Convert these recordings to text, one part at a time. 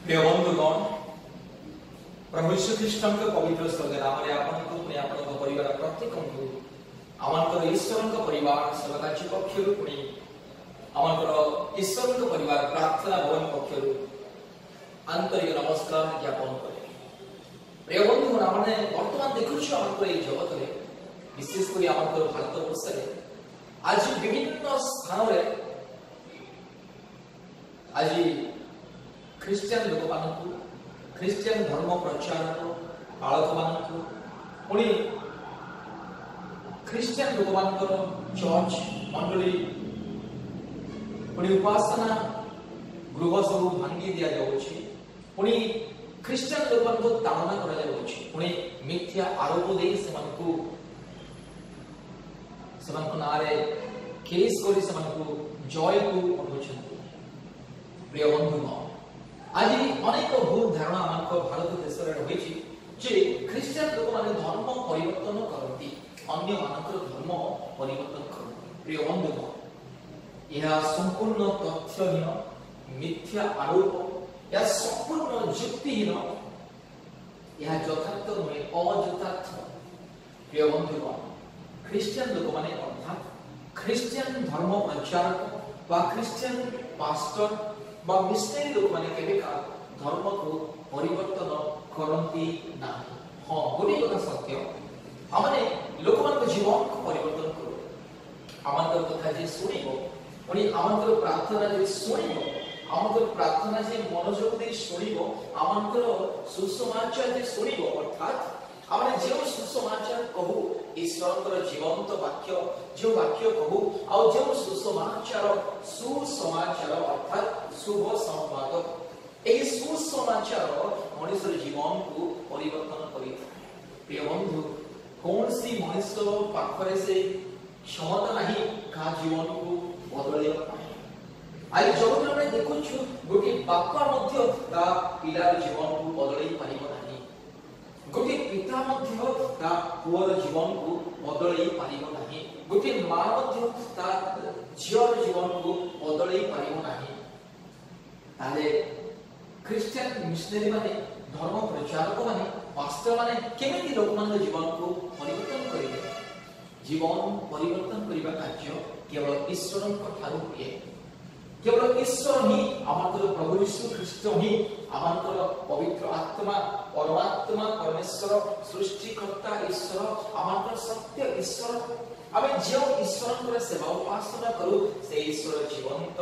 प्रिय बंधुगण प्रभु यीशु ख्रीष्टन के पवित्र स्वर्ग नाम आपको पुणी आप परिवार प्रत्येक आमर ईश्वर परिवार सेवकाची पक्ष पुणी आमर ईश्वर परिवार प्रार्थना भवन पक्ष आंतरिक नमस्कार ज्ञापन करे। प्रिय बंधुगण आमने वर्तमान देखुछु आमर ए जगत रे विशेषकर आमर भारत वर्ष रे आज विभिन्न स्थान रे आज ख्रिस्टियन लोक मानकु ख्रिस्टियन धर्म प्रचारक बालक मानकु पुणी ख्रिस्टियन लोक मानकर चर्च मंडली पुणी उपासना गृह सब भांगी दिया जाउछि पुणी ख्रिस्टियन लोक मानकु ताड़ना करा जाउछि पुणी मिथ्या आरोप दे सेमानकु नारे केस करी सेमानकु जय को अनुछन्ति। प्रिय बंधुगण आज अनेक भूल धारणा आमक भारत देश रे होइछि जे ख्रिस्टियन लोक माने धर्म परिवर्तन करती अन्य मानकर धर्म परिवर्तन करती। प्रिय बंधुगण यह संपूर्ण तथ्यहीन मिथ्या आरोप या संपूर्ण युक्तिहीन यह यथार्थ नुहे अयथार्थ। प्रिय बंधुगण ख्रिस्टियन लोक माने अर्थात ख्रिस्टियन धर्म प्रचारक बा ख्रिस्टियन पास्टर बा मिशनरी लोक माने केबे का धर्म को परिवर्तन करंती ना। हां गोटे कथा सत्य हमने लोक मान जीवन को परिवर्तन करू आमंतर कथा जे सुनिबो पुनी आमंतर प्रार्थना जे सुनिबो आमंतर प्रार्थना जे मनोयोग दे सुनिबो आमंतर सुसमाचार जे सुनिबो अर्थात हमने जो सुसमाचार कहू ईश्वर जीवंत वाक्य जो वाक्य कहू आ जो सुसमाचार अर्थात शुभ संवाद ए सुसमाचार मनुष्य जीवन को परिवर्तन करि। प्रिय बंधु कौन सी मनुष्य पाखरे से क्षमता नहीं का जीवन को बदलैबा आई जगत में देखुछु गोटे बापा मध्य ता पिलार जीवन को बदलै परिबो नहीं गोटे पिता मध्य ता पुअर जीवन को बदलै परिबो नहीं गोटे मां मध्य ता झियर जीवन को बदलै परिबो नहीं। ताले क्रिश्चियन मिशनरी माने धर्म प्रचारक माने पास्टर माने केमिति लोक मान जीवन को परिवर्तन करिवे। जीवन परिवर्तन करिबा कार्य केवल ईश्वर को ठारू हुए केवल ईश्वर ही आमर प्रभु यीशु ख्रीष्ट ही आमर पवित्र आत्मा परमात्मा परमेश्वर सृष्टिकर्ता ईश्वर आमर सत्य ईश्वर आमे जो ईश्वर सेवा उपासना करू से ईश्वर जीवंत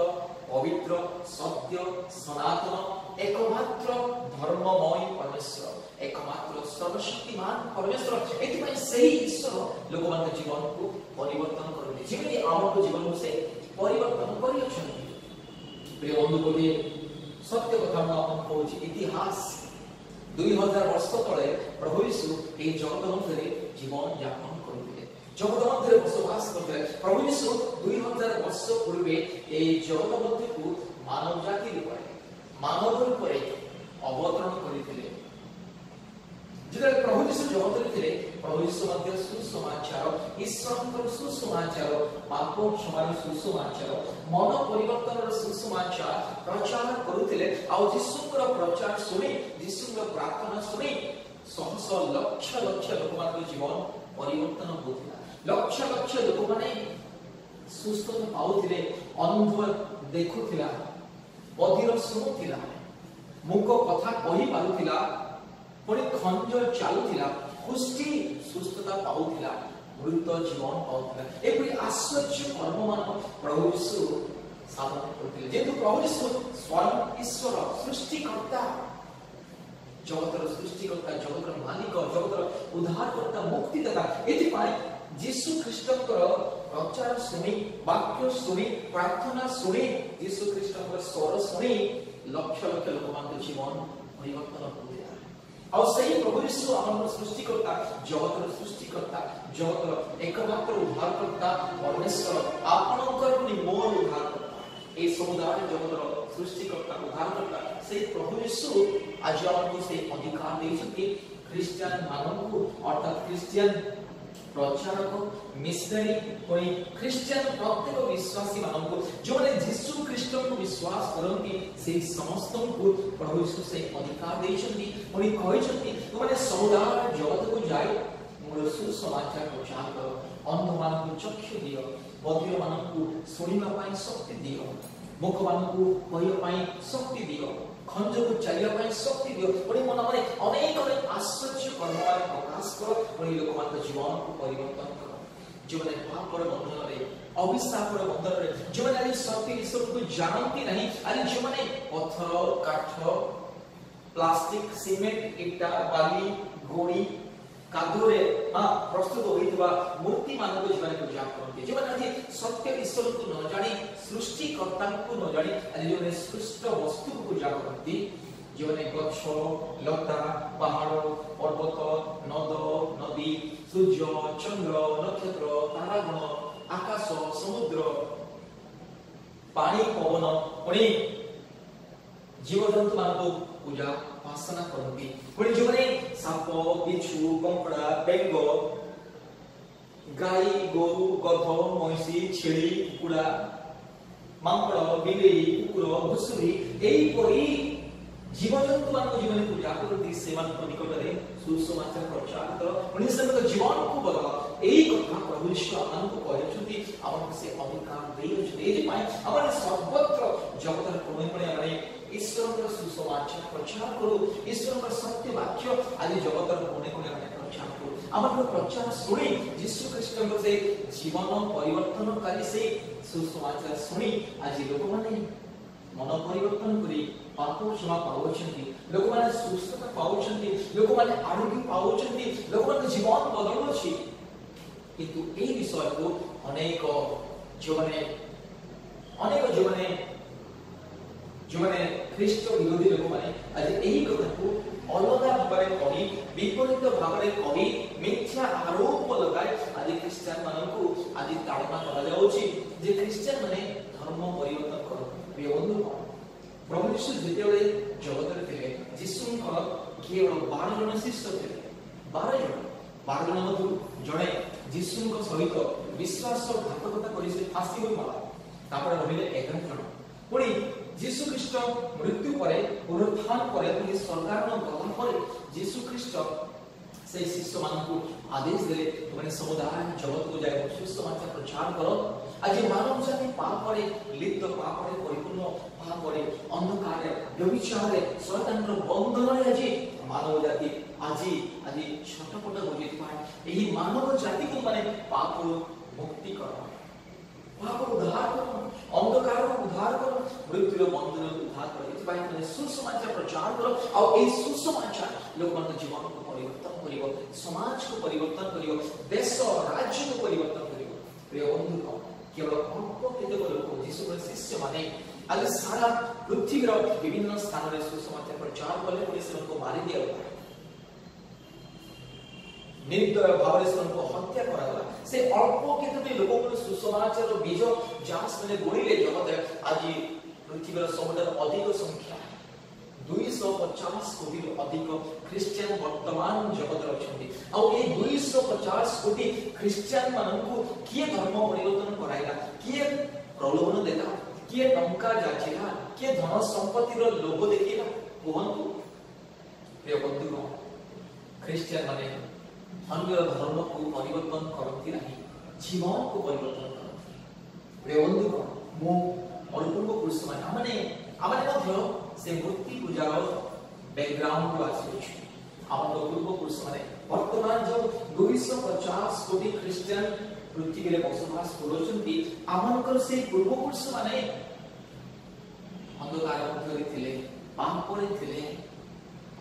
पवित्र सत्य सनातन एकमात्र धर्ममय परमेश्वर एकमात्र सर्वशक्तिमान परमेश्वर एतिपय सही ईश्वर लोक मान जीवन को परिवर्तन करबे जेमिति आमर जीवन से परिवर्तन करि अछन। प्रिय बंधु गोटे सत्य कथा हम कहूँ इतिहास 2000 वर्ष तले प्रभु यीशु ए जगत मध्य जीवन यापन करते जगत मध्य बसवास करते प्रभु यीशु 2000 वर्ष पूर्व ए जगत मध्य को मानव जाति रूप मानव रूप अवतरण करते जिते प्रभु यीशु जगत रे प्रभु यीशु मध्य सुसमाचार ईश्वर सुसमाचार पाप क्षमार सुसमाचार मन परिवर्तन सुसमाचार प्रचार करुथिले आ यीशुर प्रचार सुनी यीशुर प्रार्थना सुनी सहस लक्ष लक्ष लोक मान जीवन परिवर्तन होथिला लक्ष लक्ष लोक माने सुस्थता पाउथिले अनुभव देखुथिला बधिर सुनुथिला मुख कथा कहि पारुथिला पुणी खंज चालुथिला पुष्टि सुस्थता पाउथिला मृत जीवन पाउथिला एपरि आश्चर्य कर्म मान प्रभु यीशु साधन करथिले जेतु प्रभु यीशु स्वयं ईश्वर सृष्टिकर्ता जगतर सृष्टिकर्ता जगतर मालिक जगतर उद्धारकर्ता मुक्तिदाता एति पाई यीशु ख्रीष्टकर प्रचार सुनी वाक्य सुनी प्रार्थना सुनी यीशु ख्रीष्टकर स्वर सुनी लक्ष लक्ष लोक मान जीवन परिवर्तन होथिला और सही प्रभु यीशु आमर सृष्टिकर्ता जगतर एकमात्र उद्धारकर्ता परमेश्वर आपणकर मोर उद्धारकर्ता ए समुदाय जगतर सृष्टिकर्ता उद्धारकर्ता से प्रभु यीशु आज हमको से अधिकार देइछथि ख्रिस्टियन मानवको अर्थात ख्रिस्टियन प्रचारक मिशनरी कोई ख्रिस्टियन प्रत्येक विश्वासी मानवको जो माने यीशु ख्रीष्ट को विश्वास करती से समस्त को प्रभु यीशु से अधिकार देइछंती उनी कहिछंती तुमने समुदाय जगत को जाय मोर सुसमाचार प्रचार करो अंध मानकु चक्षु दियो बधिर मानकु सुनिबा पई शक्ति दियो मुख मानकु कहिबा पई शक्ति दियो खंज को चलिया पई शक्ति दियो उनी मन माने अनेक अनेक आश्चर्य कर्म प्रकाश करो उनी लोक मान जीवन को परिवर्तन करो जो माने पापर बंधन रे अभिशाप रे बंधन रे जो माने आज सत्य ईश्वर को जानती नहीं आज जो माने पत्थर काठ प्लास्टिक सीमेंट इटा बाली गोड़ी कादुरे प्रस्तुत होइतबा मूर्ति मानक जीवन पूजा करते जो माने आज सत्य ईश्वर को न जानी सृष्टिकर्ता को न जानी आज जो सृष्ट वस्तु को पूजा करती जो माने गच्छ लता पहाड़ पर्वत नद नदी सूर्य चंद्र नक्षत्र तारागण आकाश समुद्र पानी पवन पुणी जीवजंतु मानक पूजा उपासना करती पुणी जो माने साप बिच्छू कंकड़ा बेंग गाई गोरु गध महिषी छेली कुकुड़ा मांकड़ बिलेई कुकुर घुसुरी एई परी जीवजंतु मानक जीवन पूजा करती सेमान निकट रे सुसमाचार प्रचार कर पुणी से जीवन को बदला एई कथा प्रभु यीशु आनंद को कहछुती हमन से अधिकार देइछुती एई पाई हमन सर्वत्र जगतर कोणे कोणे हमन ईश्वर सुसमाचार प्रचार करू ईश्वर सत्य वाक्य आज जगतर कोणे कोणे हमन प्रचार करू हमन प्रचार सुनी यीशु ख्रीष्ट से जीवन परिवर्तनकारी से सुसमाचार सुनी आज लोक माने मन परिवर्तन करी पाप क्षमा पाउछंती लोक माने सुस्थता पाउछंती लोक माने आरोग्य पाउछंती लोक माने जीवन बदलुछि किंतु ए विषय को अनेक जीवने ख्रीष्ट विरोधी लोक माने आज एही कथा को अलगा भाबरे कहि विपरीत भाबरे कहि मिथ्या आरोप लगाय आज क्रिश्चियन मानकु आज ताड़ना करा जाउछि जे क्रिश्चियन माने धर्म परिवर्तन करो प्रिय बंधु प्रभु यीशु जेतेबेले जगत रे थिले यीशुंकर केवल 12 जन शिष्य थिले 12 जन मधु जणे यीशुंक सहित विश्वासघातकता करि से फांसी होई मला तापर रहिले 11 जन पुणी यीशु ख्रीष्ट मृत्यु परे पुनरुत्थान परे पुणी स्वर्गारोहण गला परे यीशु ख्रीष्ट से शिष्य मानकु आदेश देले तुमने समुदाय जगत को जाय सुसमाचार प्रचार करो आज मानव जाति पाप रे लिप्त पाप रे परिपूर्ण पाप रे अंधकार रे व्यभिचार रे शैतान रो बंधन रे आज मानव जाति आज छटपट होई पाए एही मानव जाति को माने पाप मुक्ति करो पाप उद्धार करो अंधकार को उद्धार करो मृत्यु रो बंधन को उद्धार करो इस बात में सुसमाचार प्रचार करो और ए सुसमाचार लोगन के जीवन को परिवर्तन करिवो समाज को परिवर्तन करिवो देश और राज्य को परिवर्तन करिवो प्रिय बंधु केवल अल्प केते लोक यीशु के शिष्य माने आज सारा पृथ्वी रो विभिन्न स्थान रे सुसमाचार प्रचार करले पुलिस उनको मारि दिया गया निर्दय भाव से उनको हत्या करा गला से अल्प केते लोक को सुसमाचार रो बीज जास में गोड़ीले जगत आज पृथ्वी रो सबसे अधिक संख्या 250 कोटी अधिक क्रिश्चियन वर्तमान जगत रछंती आ ए 250 कोटी क्रिश्चियन मानकु किए धर्म परिवर्तन कराइला किए प्रलोभन देला किए टंका जाचिला किए धन संपत्ति रो लोभ देखिला कोहंतु प्रिय बंधु क्रिश्चियन माने अन्य धर्म को परिवर्तन करती नहीं जीवन को परिवर्तन करती प्रिय बंधु मो अनुपूर्व पुरुष माने मध्य से मूर्ति पूजार बैकग्राउंड को आसी हमर पूर्व पुरुष माने वर्तमान जो 250 कोटी क्रिश्चियन पृथ्वी रे बसवास करछंती हमनकर से पूर्व पुरुष माने अंधकार मध्य थिले पाप रे थिले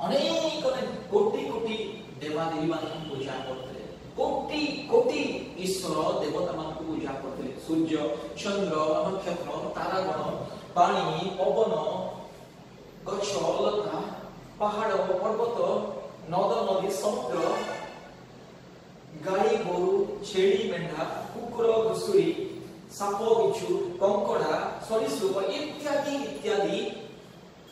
अनेक कोटी कोटी देवा देवी मान पूजा करते कोटी कोटी ईश्वर देवता मान पूजा करते सूर्य चंद्र नक्षत्र तारागण पानी पवन गच्छ लता पहाड़ पर्वत नद नदी समुद्र गाई गोरु छेली मेंढा कुकुर घुसुरी साप बिच्छू कंकड़ा सरीसृप इत्यादि इत्यादि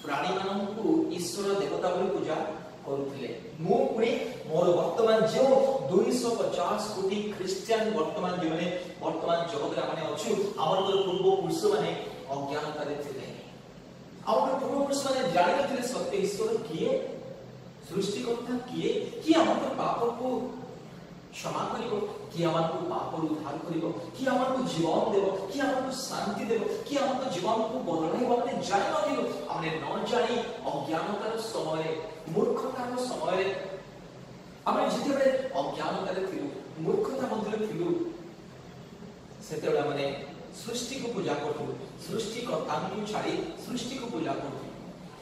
प्राणी मानकु ईश्वर देवता बोली पूजा करुथिले मु पुनी मोर वर्तमान जो 250 कोटी क्रिश्चियन वर्तमान जीवने वर्तमान जगत रे माने अछु हमर पूर्व पुरुष माने अज्ञानता रे थिले जानि नथिले सत्य ईश्वर किए सृष्टिकर्ता किए कि हमर पाप को क्षमा करिवो कि हमर पाप उद्धार करिवो कि हमर जीवन देबो कि हमर शांति देबो कि हमर जीवन को बदलाइबो हमने जानि नथिलो हमने न जानि अज्ञानतार समय मूर्खतार समय हमने जेतेबे अज्ञानतार थिलु मूर्खता मध्यले थिलु सेतेबे हमने सृष्टि को पूजा करथु सृष्टिकर्ता को छाड़ी सृष्टि को पूजा करथु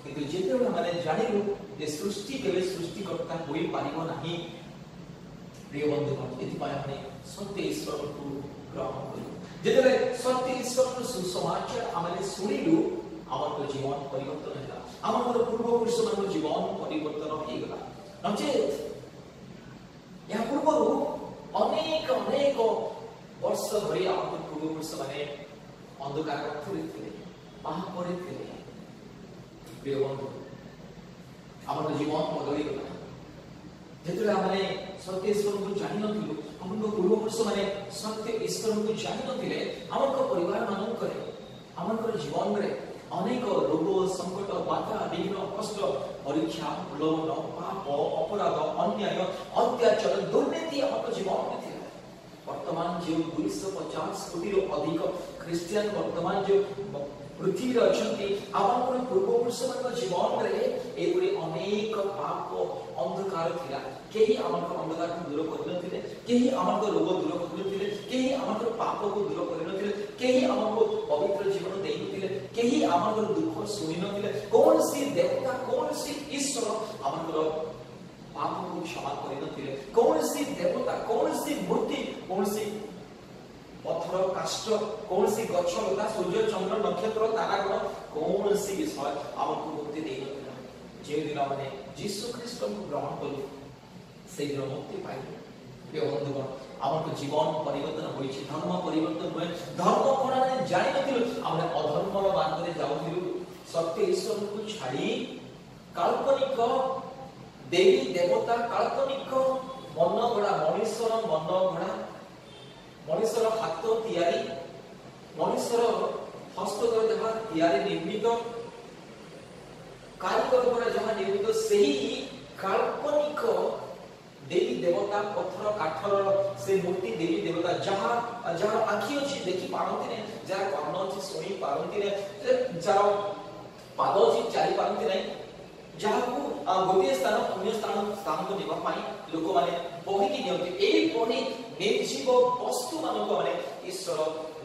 किंतु जेतेबे हमने जानिलु जे सृष्टि केबे सृष्टिकर्ता होई पारिबो नाही प्रिय बंधुगण एथिपाई हमने सत्य ईश्वर को ग्रहण करू जेतेबे सत्य ईश्वर को सुसमाचार हमने सुनिलु हमर जीवन परिवर्तन होला हमर पूर्व पुरुष मान जीवन परिवर्तन हो गला नचेत या पूर्वरु अनेक अनेक वर्ष धरि हमर पूर्व पुरुष माने अंधकार पथरे थिले पापरे थिले प्रिय बंधु हमर जीवन बदली गला जेतेबे हमने सत्य ईश्वर को जानि नथिलु हमर पूर्व पुरुष माने सत्य ईश्वर को जानि नथिले हमर परिवार मानन करे हमर जीवन रे अनेक रोग संकट बाधा विघ्न कष्ट परीक्षा प्रलोभन पाप अपराध अन्याय अत्याचार दुर्नीति हमर जीवन में थिला वर्तमान जो 250 कोटी रो अधिक क्रिश्चियन वर्तमान जो पृथ्वी रे अछंती हमर पूर्व पुरुष मान जीवन रे एगुरी अनेक पाप अंधकार थिला केही हमर अंधकार को दूर कर नथिले केही हमर रोग दूर कर नथिले केही हमर पाप को दूर कर नथिले केही हमर पवित्र जीवन देई नथिले केही हमर दुख सुनि नथिले कौन सी देवता कौन सी ईश्वर हमर पाप को क्षमा कर नथिले कौन सी देवता कौन सी मूर्ति कौन सी पत्थर काष्ठ कौन सी गच्छ लता सूर्य चंद्र नक्षत्र तारागण कौन सी विषय हमको मुक्ति देई नथिला जे दिन माने यीशु ख्रीष्ट को ग्रहण करू से दिन मुक्ति पाइबे प्रिय बंधुगण हमर जीवन परिवर्तन होइछि धर्म परिवर्तन होय धर्म कोन माने जानि नथिलु हमरे अधर्म मार्गरे जाउथिलु सत्य ईश्वर को छाड़ी काल्पनिक देवी देवता काल्पनिक मन गड़ा मनुष्यर मन गड़ा मनुष्यर हाथ तैयारी मनुष्यर हस्तद्वारा जहाँ तैयारी निर्मित कारीगर द्वारा जहाँ निर्मित सही काल्पनिक देवी देवता पत्थर काठर से मूर्ति देवी देवता जहाँ जहाँ आखि अछि देखि पारंती ने जहाँ कान अछि सुनि पारंती ने जहाँ पाद अछि चाली पारंती नै जहाँ को गोटे स्थान अन्य स्थान को नेबा पाई लोक माने बही कि नियंती एई बही निर्जीव वस्तु मान को माने ईश्वर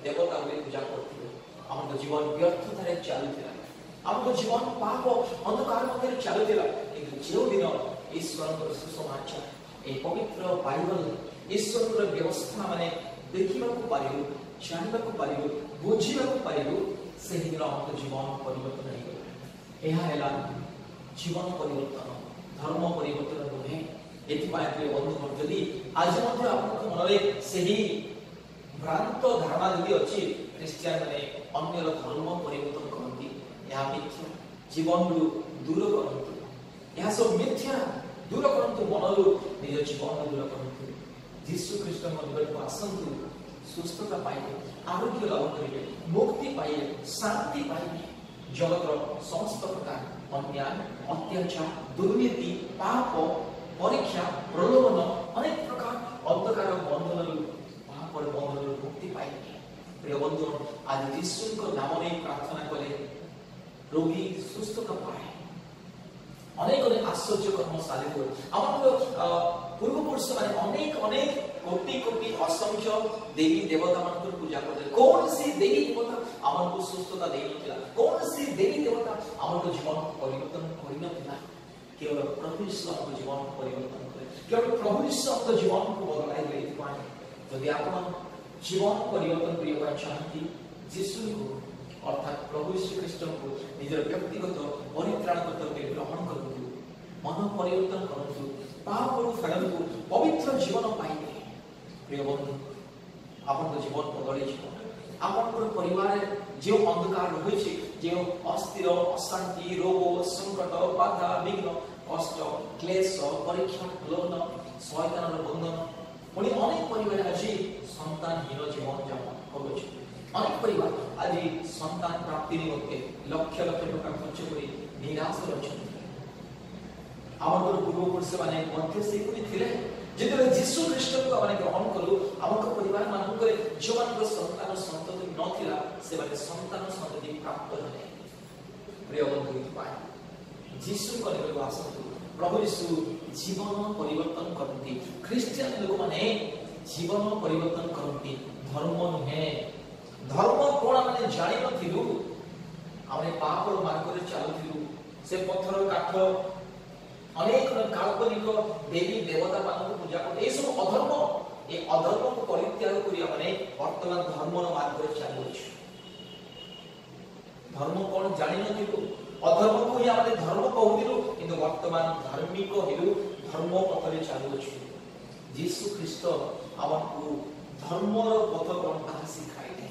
देवता को पूजा करथिले हमर जीवन व्यर्थता रे चालुथिला हमर जीवन पाप अंधकार मध्य चालुथिला किंतु जो दिन ईश्वर को सुसमाचार ए पवित्र बाइबल ईश्वर को व्यवस्था माने देखिबा को पारिलु जानिबा को पारिलु बुझिबा को पारिलु सेहि दिन हमर जीवन परिवर्तन हे गला एहा हैला जीवन परिवर्तन धर्म परिवर्तन नुहे एथिपाई प्रिय बंधुगण जदि आज मध्य आपन मनरे सेही भ्रांत धारणा जदि अछि क्रिश्चियन माने अन्य धर्म परिवर्तन करंती या मिथ्या जीवन रु दूर करंती या सब मिथ्या दूर करंतु मनरु निज जीवन दूर करंतु यीशु ख्रीष्ट मध्य को आसंतु सुस्थता पाइबे आरोग्य लाभ करिवे मुक्ति पाइबे शांति पाइबे जगतर समस्त प्रकार अन्याय अत्याचार दुर्नीति पाप परीक्षा प्रलोभन अनेक प्रकार अंधकार बंधन पाप बंधन मुक्ति पाइबे प्रिय बंधु आज यीशु को नाम में प्रार्थना कले रोगी सुस्थता पाए अनेक अनेक आश्चर्य कर्म साधित हमर पूर्व पुरुष माने अनेक अनेक कोटि कोटि असंख्य देवी देवता मान पूजा करते कौन सी देवी देवता हमन को सुस्थता देई नथिला कौन सी देवी देवता हमन को जीवन परिवर्तन करि नथिला केवल प्रभु यीशु हमर जीवन परिवर्तन करे केवल प्रभु यीशु हमर जीवन को बदलाई ले पाए यदि आपन जीवन परिवर्तन करिबा चाहती यीशु को अर्थात प्रभु यीशु ख्रीष्ट को निजर व्यक्तिगत परित्राणकर्ता रूपे ग्रहण करतु मन परिवर्तन करतु पाप को फेरतु पवित्र जीवन पाइबे प्रिय बंधु आपन जीवन बदली जीवन आपन परिवार जो अंधकार होइछि जो अस्थिर अशांति रोग संकट बाधा विघ्न कष्ट क्लेश परीक्षा प्रलोभन शयतानर बंधन पुणी अनेक परिवार आज संतानहीन जीवन यापन करुछि অনেক পরিবার আজ সন্তান প্রাপ্তি নিমন্তে লক্ষ লক্ষ টাকা খরচ করে নিরাশ অনেক আমার পূর্বপুরুষ মানে মধ্যে সেইগুলি ଥିଲେ যেତେବେଳେ ଯୀଶୁ ଖ୍ରୀଷ୍ଟଙ୍କୁ ଆମେ ଗ୍ରହଣ କଲୁ ଆମ ପରିବାର ମାନଙ୍କରେ ଯେଉଁମାନଙ୍କ ସନ୍ତାନ ସନ୍ତତି ନଥିଲା ସେମାନେ ସନ୍ତାନ ସନ୍ତତି ପ୍ରାପ୍ତ ହେଲେ। ପ୍ରିୟ ବନ୍ଧୁ ଏଥିପାଇଁ ଯୀଶୁଙ୍କ ନିକଟକୁ ଆସନ୍ତୁ। ପ୍ରଭୁ ଯୀଶୁ ଜୀବନ ପରିବର୍ତ୍ତନ କରନ୍ତି। ଖ୍ରୀଷ୍ଟିଆନ ଲୋକମାନେ ଜୀବନ ପରିବର୍ତ୍ତନ କରନ୍ତି, ଧର୍ମ ନୁହେଁ। ଧର୍ମ କଣ ଆମେ ଜାଣିନଥିଲୁ, ଆମେ ପାପର ମାର୍ଗରେ ଚାଲୁଥିଲୁ। ସେ ପଥର କାଠ अनेक काल्पनिक देवी देवता मानक पूजा करते ए सब अधर्म। ए अधर्म को परित्याग करी हमने वर्तमान धर्मर मार्ग रे चालू छी। धर्म कोन जानि नथिलु, अधर्म को ही हमने धर्म कहउदिलु, किंतु वर्तमान धार्मिक हिलु धर्म पथ रे चालू छी। यीशु ख्रीष्ट हमकु धर्मर पथ कोन ताहा सिखाइले।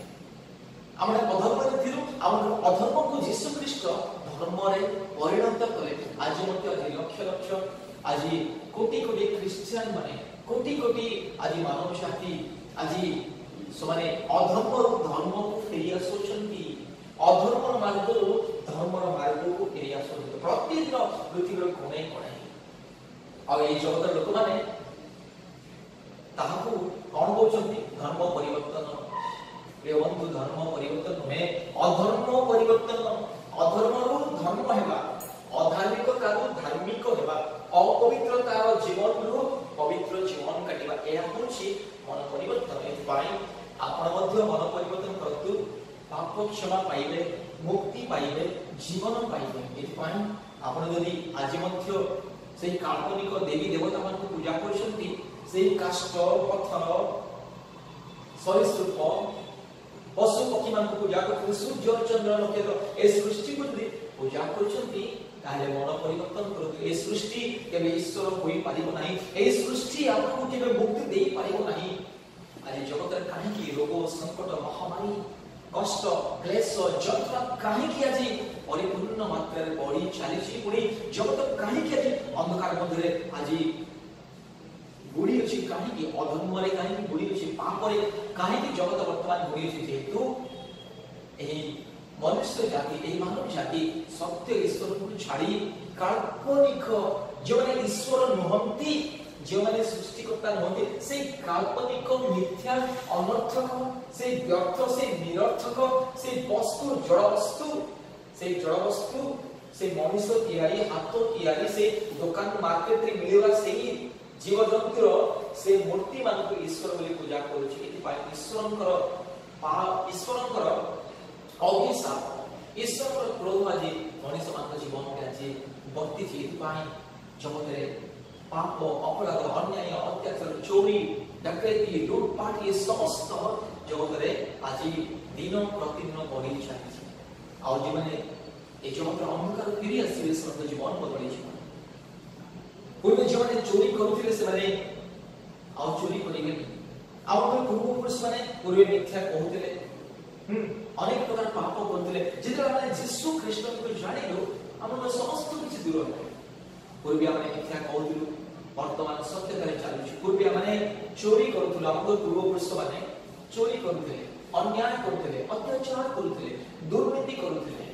हमने अधर्म रे थिलु, हमन अधर्म को यीशु ख्रीष्ट धर्म रे परिणत कले। आज मध्य लक्ष लक्ष आज कोटि कोटि ख्रिस्टियन माने कोटि कोटि आज मानव जाति आज समाने अधर्म धर्म को फेरी आसुछंती। अधर्म मार्ग धर्म मार्ग को फेरी आसुछंती। प्रतिदिन पृथ्वी कोणे कोणे आ ए जगत लोक माने ताहाकू कोन बोचंती धर्म परिवर्तन। प्रिय बंधु धर्म परिवर्तन में अधर्म परिवर्तन। अधर्म धर्म हेबा, अधार्मिक कारू धार्मिक हेबा, अपवित्रतार जीवन रु पवित्र जीवन काटिबा एया होछि मन परिवर्तन। एपाई आपण मध्य मन परिवर्तन करतु, पाप क्षमा पाइबे, मुक्ति पाइबे, जीवन पाइबे। एपाई आपण जदि आज मध्य सेही काल्पनिक देवी देवता मान को पूजा करछंती, सेही काष्ठ पत्थर सरीसृप पशु पक्षी मान को पूजा करते, सूर्य चंद्र नक्षत्र ए सृष्टि को यदि पूजा करछंती ताले मन परिवर्तन करतु। ए सृष्टि केबे ईश्वर होई पारिबो नाही, ए सृष्टि आपको केबे मुक्ति देई पारिबो नाही। आज जगत रे काहे की रोग संकट महामारी कष्ट क्लेश जंत्रणा काहे की आज परिपूर्ण मात्रा रे बढ़ी चालीछि। पुणी जगत काहे की आज अंधकार मध्य रे आज बुड़ी अछि, काहे की अधर्म रे काहे की बुड़ी अछि, पाप रे काहे की जगत वर्तमान बुड़ी अछि। जेतु एही मनुष्य जाति एही मानव जाति सत्य ईश्वर को छाड़ी काल्पनिक जो माने ईश्वर नहंती, जो माने सृष्टिकर्ता नहंती, से काल्पनिक मिथ्या अनर्थक से व्यर्थ से निरर्थक से वस्तु जड़ वस्तु से मनुष्य तैयारी हाथ तैयारी से दुकान मार्केट रे मिलेला सेही जीव जंतुर से मूर्ति मान को ईश्वर बोली पूजा करूछि। एति पाई ईश्वरंकर अभिशाप ईश्वर क्रोध आज मनुष्य मान जीवन के आज वर्ती थी। एति पाई जगत रे पाप अपराध अन्याय अत्याचार चोरी डकैती लूटपाट ये समस्त जगत रे आज दिन प्रतिदिन बढ़ी चली। आ जे माने ए जगत अंधकार फिरी आसीबे समस्त जीवन बदली छी। पूर्व जो माने चोरी करूथिले से माने आ चोरी करिवे। आ पूर्व पुरुष माने पूर्व मिथ्या कहउथिले, अनेक प्रकार पाप करथिले। जेतरा माने यीशु ख्रीष्ट को जानिलो हमर समस्त किछि दूर हो। पूर्व माने मिथ्या कहउथिलु, वर्तमान सत्यता रे चालुछि। पूर्व माने चोरी करूथिलु, हमर पूर्व पुरुष माने चोरी करूथिले, अन्याय करूथिले, अत्याचार करूथिले, दुर्नीति करूथिले।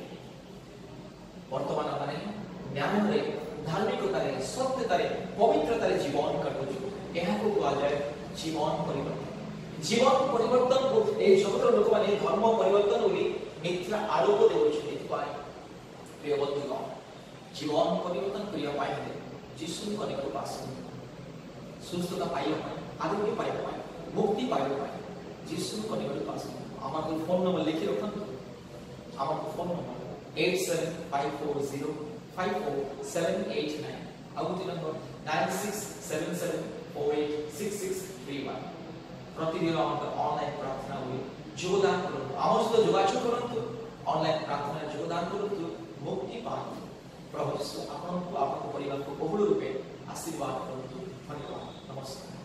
वर्तमान माने न्याय रे धार्मिकता रे सत्यता रे पवित्रता रे जीवन काटुछु। एहा को कुआ जाय जीवन परिवर्तन। जीवन परिवर्तन को ए जगत लोक माने धर्म परिवर्तन बोली मिथ्या आरोप देउछि। एपाई प्रिय बंधुगण जीवन परिवर्तन करिया पाइले यीशु को निकट पास सुस्थता पाइयो पाइ, आरोग्य पाइयो पाइ, मुक्ति पाइयो पाइ यीशु को निकट पास। हमर फोन नंबर लिखि रखन। हमर फोन नंबर 8754054789 आउती नंबर 9677486631। प्रतिदिन हमर ऑनलाइन प्रार्थना हुए। योगदान करू, हमर सहित जोगाजोग करंतु, ऑनलाइन प्रार्थना योगदान करंतु, मुक्ति पांतु। प्रभु यीशु आपनको आपन परिवार को बहुल रूपे आशीर्वाद करंतु। धन्यवाद। नमस्कार।